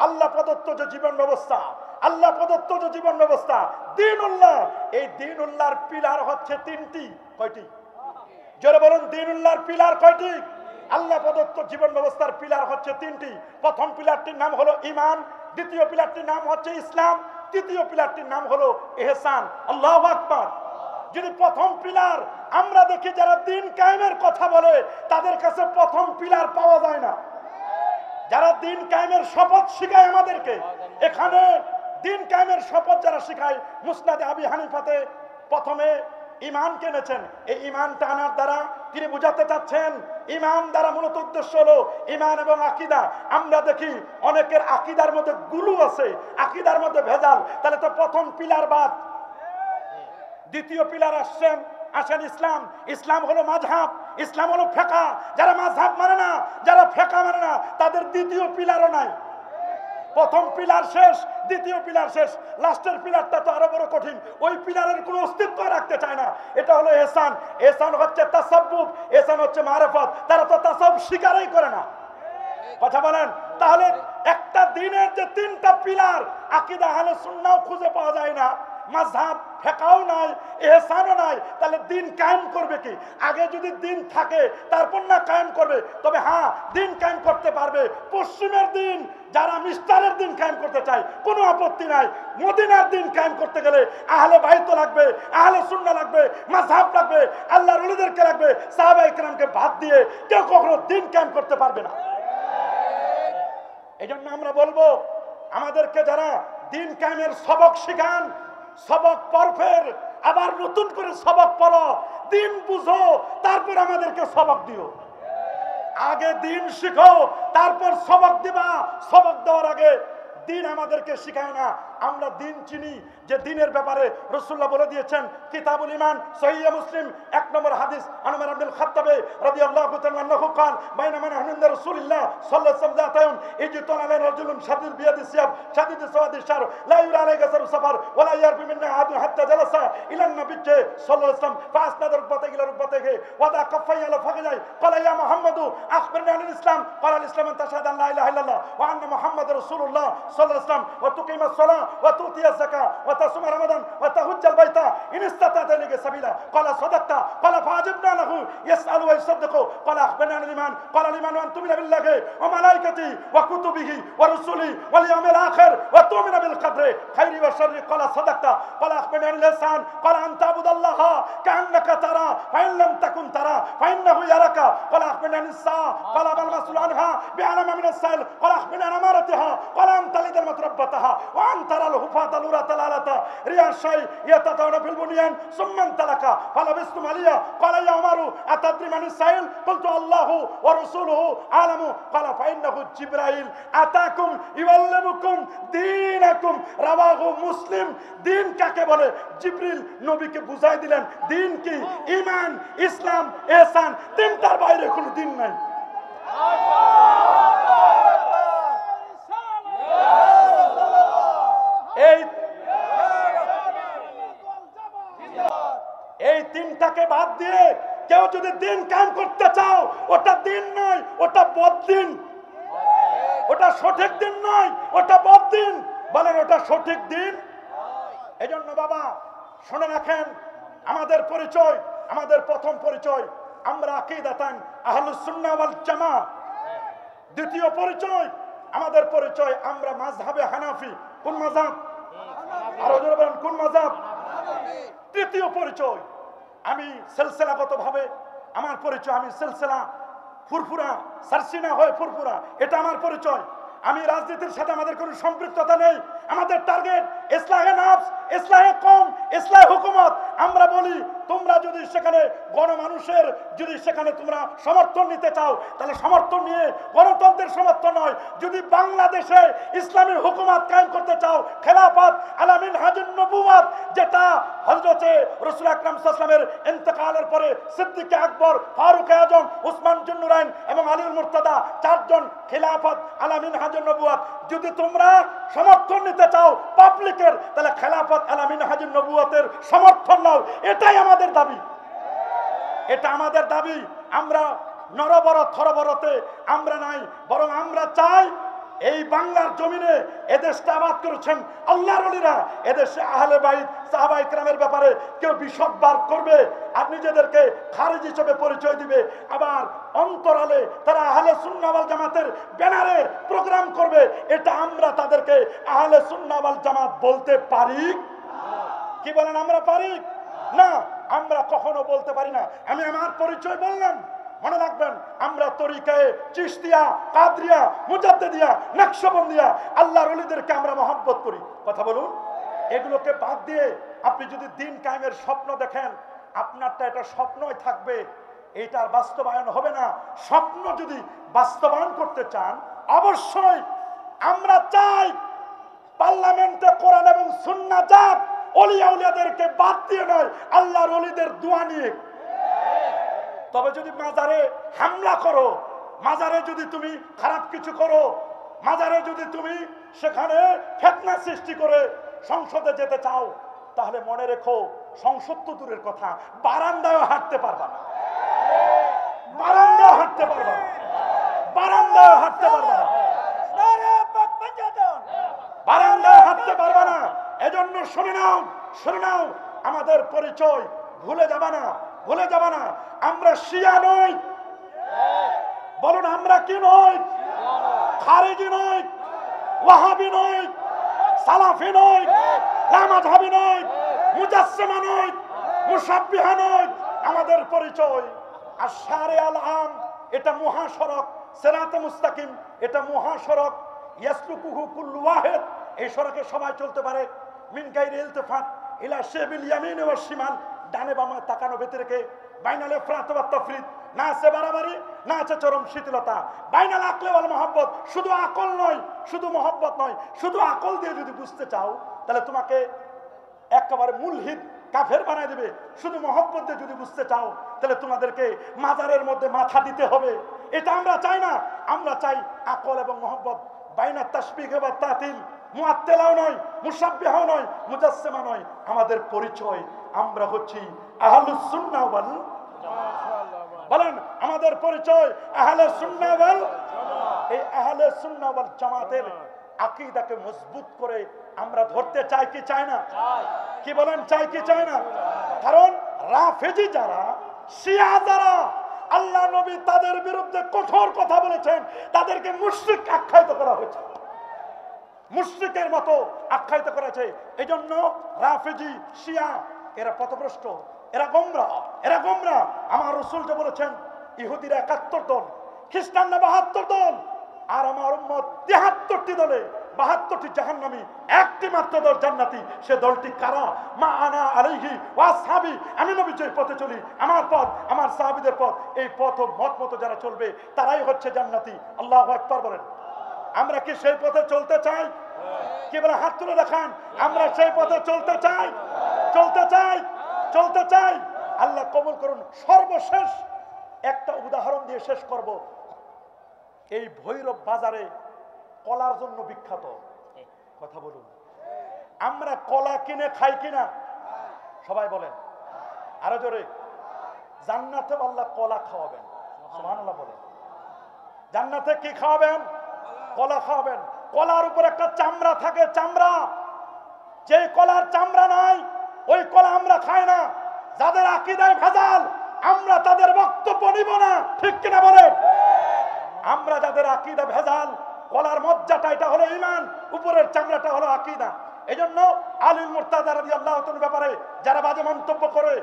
A: আল্লাহ প্রদত্ত যে জীবন ব্যবস্থা, আল্লাহ প্রদত্ত যে জীবন ব্যবস্থা দ্বীনুল্লাহ, এই দ্বীনুল্লাহর পিলার হচ্ছে ৩টি। কয়টি? জোরে বলুন, দ্বীনুল্লাহর পিলার কয়টি? আল্লাহ প্রদত্ত জীবন ব্যবস্থার পিলার হচ্ছে ৩টি। প্রথম পিলারটির নাম হলো ঈমান, দ্বিতীয় পিলারটির নাম হচ্ছে ইসলাম, তৃতীয় পিলারটির নাম হলো ইহসান। আল্লাহু আকবার। যদি প্রথম পিলার আমরা দেখি, যারা দিন কায়েমের কথা বলে তাদের কাছে প্রথম পিলার পাওয়া যায় না। যারা দিন কায়েমের শপথ শিখায় আমাদেরকে, এখানে দিন কায়েমের শপথ যারা শিখায়, মুসনাদে আবি হানিফাতে প্রথমে ঈমানকে এনেছেন। এই ঈমানটা আনার দ্বারা তিনি বুঝাতে চাচ্ছেন, ঈমান দ্বারা মূলত উদ্দেশ্য হলো ঈমান এবং আকীদা। আমরা দেখি অনেকের আকীদার মধ্যে গুলু আছে, আকীদার মধ্যে ভেজাল। তাহলে তো প্রথম পিলার বাদ, দ্বিতীয় পিলার আসেন ইসলাম। ইসলাম হলো মাযহাব, ইসলাম হলো ফিকহ। যারা মাযহাব মানে না, যারা ফিকহ মানে না, তাদের দ্বিতীয় পিলারও নাই। প্রথম পিলার শেষ, দ্বিতীয় পিলার শেষ, লাস্টের পিলারটা তো আরো বড় কঠিন। ওই পিলারের কোনো অস্তিত্ব রাখতে চায় না। এটা হলো ইহসান। ইহসান হচ্ছে তাসাব্বুব, ইহসান হচ্ছে মারিফাত। তারা তো তাসাব্বুব স্বীকারই করে না। কথা বলেন। তাহলে একটা দিনের যে ৩টা পিলার, আকীদা আহলে সুন্নাহ খুঁজে পাওয়া যায় না, মাযহাব ফিকহও নাই, ইহসানও নাই, তাহলে দিন কায়েম করবে কি? আগে যদি দিন থাকে তারপর না কায়েম করবে। তবে হ্যাঁ, দিন কায়েম করতে পারবে পশ্চিমের দিন। যারা মিস্টারের দিন কায়েম করতে চায় কোনো আপত্তি নাই। মদিনার দিন কায়েম করতে গেলে আহলে বাইত লাগবে, আহলে সুন্নাহ লাগবে, মাযহাব লাগবে, আল্লাহর ওলিদেরকে লাগবে। সাহাবায়ে কেরামকে বাদ দিয়ে কেউ কখনো দিন কায়েম করতে পারবে না। এই জন্য আমরা বলবো, আমাদেরকে যারা দিন কায়েমের সবক শিখান, সবক পড়ফের আবার নতুন করে সবক পড়ো, দিন বুঝো, তারপর আমাদেরকে সবক দিও। আগে দিন শিখো, তারপর সবক দিবা। সবক দেওয়ার আগে দিন আমাদেরকে শিখায় না। আমরা দিন চিনি যে দিনের ব্যাপারে রাসূলুল্লাহ বলে দিয়েছেন, কিতাবুল ঈমান সহিহ মুসলিম ১ নম্বর হাদিস, উমর ইবনে খাত্তাব রাদিয়াল্লাহু তাআলা আনহু قال বাইনামা নাহনু ইনদা রাসূলিল্লাহ সাল্লাল্লাহু আলাইহি ওয়াসাল্লাম যাতায়ুন ইজতানা আলাইনা রাজুলুন শাদীদ বিয়াদি সিয়াব শাদীদ সাওয়াদি শার লা ইউরা আলাইহি গাসরু সাফার ওয়া লা ইয়ারবি মিন্না আহাদুন হাত্তা জালাসা ইলা নবী সাল্লাল্লাহু আলাইহি ওয়াসাল্লাম ফাসনাদা রুকবাতাহি ইলা রুকবাতাহি ওয়া দা কাফাই আলা ফাগজাই قال يا محمد اخبرني عن الاسلام قال الاسلام ان تشهد ان لا اله الا الله وان محمد رسول الله صلى الله عليه وسلم وتقيم الصلاه وتؤتي الزكاه وتصوم رمضان وتحج البيت ان استطعت اليك سبيلا قال صدقت قال فاجبنا له يسال ويصدق قال اخبرني عن الايمان قال الايمان ان تؤمن بالله وملائكته وكتبه ورسله واليوم الاخر وتؤمن بالقدر خير وشر قال صدقت قال اخبرني عن الاحسان قال ان تعبد الله كانك ترى فان لم تكن ترى فانه يراك قال اخبرني عن الساعه قال ما المسؤول عنها بعلم من السائل قال اخبرني عن امارتها قال ان تلد المتربتها وان তারাল হুফাতাল উরাতাল আলাতা রিয়াশাই ইয়াতাতাওনা ফিল বুনিয়ান সুম্মান তালাকা ফালাবিসতুম আলিয়া ক্বালা ইয়া উমারু আতাদরি মানিস সাইল কুলতু আল্লাহু ওয়া রাসূলুহু আলামু ক্বালা ফাইন্নাহু জিবরাইল আতাকুম ইউআল্লিমুকুম দীনাকুম রাওয়াহু মুসলিম। দিন কাকে বলে? জিবরিল নবীকে বুঝাই দিলেন দিন কি, ঈমান, ইসলাম, ইহসান, তিনটার বাইরে কোনো দিন নাই। এই তিনটাকে বাদ দিয়ে কেউ যদি দিন কায়েম করতে চাও, ওটা দিন নয়, ওটা বদদিন। ওটা সঠিক দিন নয়, ওটা বদদিন। বলেন ওটা সঠিক দিন? এজন্য বাবা শুনে রাখেন, আমাদের পরিচয়, আমাদের প্রথম পরিচয় আমরা আকীদাতান আহলুস সুন্নাহ ওয়াল জামাত। দ্বিতীয় পরিচয় আমাদের পরিচয় আমরা মাযহাবে হানাফি। কোন মাযহাব? আরো জোরে বলেন কোন মাযহাব? তৃতীয় পরিচয় আমি সিলসিলাগতভাবে আমার পরিচয়, আমি সিলসিলা ফুরফুরা সারসিনা হয়ে ফুরফুরা, এটা আমার পরিচয়। আমি রাজনীতির সাথে আমাদের কোনো সম্পৃক্ততা নেই। আমাদের টার্গেট ইসলাহে নফস, ইসলাহে কওম, ইসলাহে হুকুমত। আমরা বলি তোমরা যদি সেখানে গণমানুষের যদি সেখানে তোমরা সমর্থন নিতে চাও, তাহলে সমর্থন নিয়ে গণতন্ত্রের সমর্থন নয়। যদি বাংলাদেশে ইসলামী হুকুমত কায়েম করতে চাও, খেলাফত আলা মিনহাজুন নবুওয়াত, যেটা হযরতে রাসূল আকরাম সাল্লাল্লাহু আলাইহি ওয়াসাল্লামের ইন্তেকালের পরে সিদ্দিক আকবর, ফারুক আজম, উসমান জুন্নুরাইন এবং আলীউল মুর্তাদা চারজন খেলাফত আলা মিনহাজুন নবুওয়াত, যদি তোমরা সমর্থন নিতে চাও পাবলিকের, তাহলে খেলাফত আলা মিনহাজুন নবুওয়াতের সমর্থন নাও। এটাই আমাদের দাবি, এটা আমাদের দাবি। আমরা নরবর থরবরতে আমরা নাই, বরং আমরা চাই এই বাংলার জমিনে এদেশটা আবাদ করেছেন আল্লাহর ওলিরা। এদেশে আহলে বাইত সাহাবায়ে কেরামের ব্যাপারে কেউ বিশব্বার করবে আর নিজেদেরকে খারিজি হিসেবে পরিচয় দিবে, আবার অন্তরালে তারা আহলে সুন্নাহ ওয়াল জামাতের ব্যানারে প্রোগ্রাম করবে। এটা আমরা তাদেরকে আহলে সুন্নাহ ওয়াল জামাত বলতে পারি? কি বলেন আমরা পারি? না, আমরা কখনো বলতে পারি না। আমি আমার পরিচয় বললাম, মনে রাখবেন আমরা তরিকায়ে চিশতিয়া, কাদরিয়া, মুজাদ্দিদিয়া, নকশবন্দিয়া আল্লাহর ওলিদেরকে আমরা মহব্বত করি। কথা বলুন। এগুলোকে বাদ দিয়ে আপনি যদি দিন কায়েমের স্বপ্ন দেখেন, আপনারটা এটা স্বপ্নই থাকবে, এটার বাস্তবায়ন হবে না। স্বপ্ন যদি বাস্তবায়ন করতে চান, অবশ্যই আমরা চাই পার্লামেন্টে কোরআন এবং সুন্নাহ যাক, ওলিয়া উলিয়াদেরকে বাদ দিয়ে নয়, আল্লাহর ওলিদের দোয়া নিয়ে। তবে যদি মাজারে হামলা করো, মাজারে যদি তুমি খারাপ কিছু করো, মাজারে যদি তুমি সেখানে ফিতনা সৃষ্টি করে সংসদে যেতে চাও, তাহলে মনে রেখো সংসদ তো দূরের কথা, বারান্দায় হাঁটতে পারবা না। বারান্দায় হাঁটতে পারবা না, বারান্দায় হাঁটতে পারবা না, বারান্দায় হাঁটতে পারবা না। এজন্য শুনে নাও, শুনে নাও, আমাদের পরিচয় ভুলে যাবা না, ভুলে যাবা না। আমরা শিয়া নই, বলুন আমরা কি নই? খারিজি নই, ওয়াহাবি নই, সালাফি নই, লামাযহাবি নই, মুজাসসিমা নই, মুশাব্বিহা নই। আমাদের পরিচয় আশ-শারি আল-আম, এটা মহাসড়ক, সিরাতে মুস্তাকিম, এটা মহাসড়ক, ইয়াসলুকুহু কুল্লু ওয়াহিদ, এই সড়কে সবাই চলতে পারে। মিন গায়রি ইলতিফাত ইলা শিবিল ইয়ামিন ওয়া শিমাল, ডানে বামে তাকানো ব্যতিরেকে, বাইনাল ইফরাত ওয়া তাফরিদ, না আছে বাড়াবাড়ি, না আছে চরম শিথিলতা। বাইনাল আকল ওয়াল মহব্বত, শুধু আকল নয়, শুধু মহব্বত নয়, শুধু আকল দিয়ে যদি বুঝতে চাও তাহলে তোমাকে একেবারে মুলহিদ কাফের বানায় দেবে। শুধু মহব্বত দিয়ে যদি বুঝতে চাও তাহলে তোমাদেরকে মাজারের মধ্যে মাথা দিতে হবে। এটা আমরা চাই না। আমরা চাই আকল এবং মহব্বত, বাইনা তাশবিহ ওয়া তাতিল, মুআত্তিলাও নয়, মুশাব্বিহাও নয়, মুজাসসিমা নয়। আমাদের পরিচয় আমরা হচ্ছি আহলুস সুন্নাহ ওয়াল জামাত। বলেন আমাদের পরিচয় আহলে সুন্নাহ ওয়াল জামাত। এই আহলে সুন্নাহ ওয়াল জামাতের আকীদাকে মজবুত করে আমরা ধরতে চাই কি চাই না? কি বলেন, চাই কি চাই না? কারণ রাফেজি যারা, শিয়া যারা, আল্লাহ নবী তাদের বিরুদ্ধে কঠোর কথা বলেছেন, তাদেরকে মুশরিক আখ্যায়িত করা হয়েছে, মুশরিকের মতো আখ্যায়িত করেছে। এই জন্য রাফেজি, শিয়া এরা পথভ্রষ্ট, এরা গোমরা, এরা গোমরা। আমার রাসূল যে বলেছেন ইহুদিরা ৭১ দল, খ্রিস্টানরা ৭২ দল, আর আমার উম্মত ৭৩টি দলে 72টি জাহান্নামী, একটি মাত্র দল জান্নাতি। সে দলটি কারা? মা আনা আলাইহি ওয়া আসহাবি, আমি নবী যে পথে চলি, আমার পথ, আমার সাহাবীদের পথ, এই পথ ও মত মতো যারা চলবে তারাই হচ্ছে জান্নাতি। আল্লাহু আকবার বলেন। আমরা কি সেই পথে চলতে চাই? কি বলে? হাত তুলে দেখান। আমরা সেই পথে চলতে চাই, চলতে চাই, চলতে চাই। আল্লাহ কবুল করুন। সর্বশেষ একটা উদাহরণ দিয়ে শেষ করব। এই ভৈরব বাজারে কলার জন্য বিখ্যাত। কথা বলুন, আমরা কলা কিনে খাই কিনা? সবাই বলেন আরো জোরে। জান্নাতে আল্লাহ কলা খাওয়াবেন। সুবহানাল্লাহ বলেন। জান্নাতে কি খাওয়াবেন? কলা খাওয়াবেন। কলার উপর একটা চামড়া থাকে, চামড়া। যে কলার চামড়া নাই ওই কলা আমরা খাই না। যাদের আকীদায় ভেজাল আমরা তাদের বক্তব্য নিব না, ঠিক কিনা বলেন? আমরা যাদের আকীদা ভেজাল, কলার মজ্জাটা এটা হলো ঈমান, উপরের চামড়াটা হলো আকীদা। এজন্য আলী মুর্তাজা রাদিয়াল্লাহু তাআলার ব্যাপারে যারা বাজে মন্তব্য করে,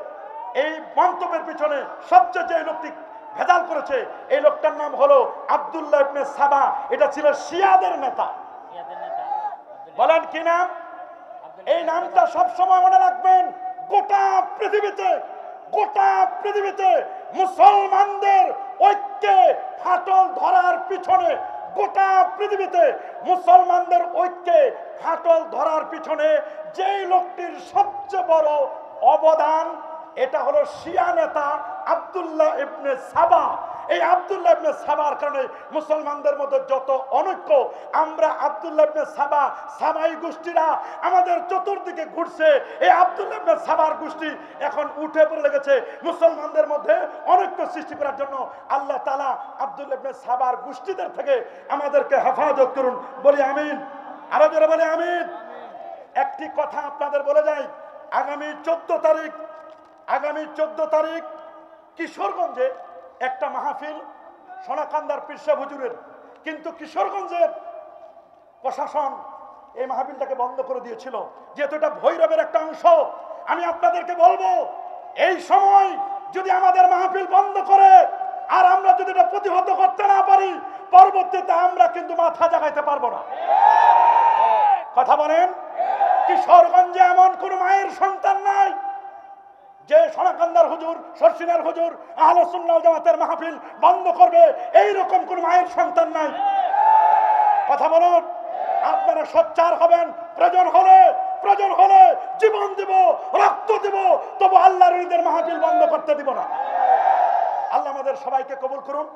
A: এই মন্তব্যের পিছনে সবচেয়ে যে লোকটি ভেজাল করেছে এই লোকটার নাম হলো আব্দুল্লাহ ইবনে সাবা। এটা ছিল শিয়াদের নেতা। বলেন কি নাম? এই নামটা সব সময় মনে রাখবেন। গোটা পৃথিবীতে, গোটা পৃথিবীতে মুসলমানদের ঐক্যে ফাটল ধরার পিছনে, গোটা পৃথিবীতে মুসলমানদের ঐক্যে ফাটল ধরার পিছনে যেই লোকটির সবচেয়ে বড় অবদান, এটা হলো শিয়া নেতা আব্দুল্লাহ ইবনে সাবা। এই আব্দুল্লাহ ইবনে সাবার কারণে মুসলমানদের মধ্যে যত অনৈক্য, আমরা আব্দুল্লাহ ইবনে সাবা, সাবাই গোষ্ঠীরা আমাদের চতুর্দিকে ঘুরছে। এই আব্দুল্লাহ ইবনে সাবার গোষ্ঠী এখন উঠে পড়ে লেগেছে মুসলমানদের মধ্যে অনৈক্য সৃষ্টি করার জন্য। আল্লাহ তাআলা আব্দুল্লাহ ইবনে সাবার গোষ্ঠীদের থেকে আমাদেরকে হেফাজত করুন। বলি আমিন। আরো জোরে বলি আমিন। একটি কথা আপনাদের বলে যাই, আগামী 14 তারিখ কিশোরগঞ্জে একটা মাহফিল, সোনাকান্দার পীর সাহেব হুজুরের। কিন্তু কিশোরগঞ্জের প্রশাসন এই মাহফিলটাকে বন্ধ করে দিয়েছিল, যেহেতু এটা ভৈরবের একটা অংশ। আমি আপনাদেরকে বলবো, এই সময় যদি আমাদের মাহফিল বন্ধ করে আর আমরা যদি এটা প্রতিহত করতে না পারি, পরবর্তীতে আমরা কিন্তু মাথা জাগাইতে পারবো না। কথা বলেন। কিশোরগঞ্জে এমন কোন মায়ের সন্তান নাই যে সোনাকান্দার হুজুর, শর্ষিনার হুজুর, আহলে সুন্নাহ ওয়াল জামাতের মাহফিল বন্ধ করবে, এইরকম কোন মায়ের সন্তান নাই। কথা বলুন। আপনারা সোচ্চার হবেন। প্রয়োজন হলে জীবন দিব, রক্ত দিব, তবু আল্লাহর ঈদের মাহফিল বন্ধ করতে দিব না। আল্লাহ আমাদের সবাইকে কবুল করুন।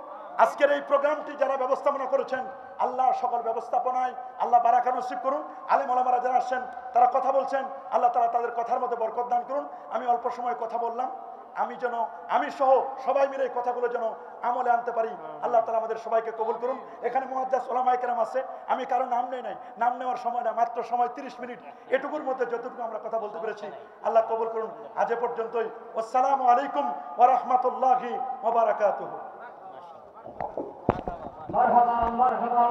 A: আজকের এই প্রোগ্রামটি যারা ব্যবস্থাপনা করেছেন, আল্লাহ সকল ব্যবস্থাপনায় আল্লাহ বারাকা নসিব করুন। আলেম ওলামারা যারা আসছেন, তারা কথা বলছেন, আল্লাহ তাআলা তাদের কথার মধ্যে বরকত দান করুন। আমি অল্প সময় কথা বললাম, আমি সহ সবাই মিলে এই কথাগুলো যেন আমলে আনতে পারি। আল্লাহ তাআলা আমাদের সবাইকে কবুল করুন। এখানে মুআজ্জাজ উলামায়ে কেরাম আছে, আমি কারো নাম নেই নাই, নাম নেওয়ার সময় না, মাত্র সময় 30 মিনিট। এটুকুর মধ্যে যতটুকু আমরা কথা বলতে পেরেছি আল্লাহ কবুল করুন। আজ এ পর্যন্তই। আসসালামু আলাইকুম ওয়া রাহমাতুল্লাহি ওয়া বারাকাতুহু। মারহাবা মারহাবা।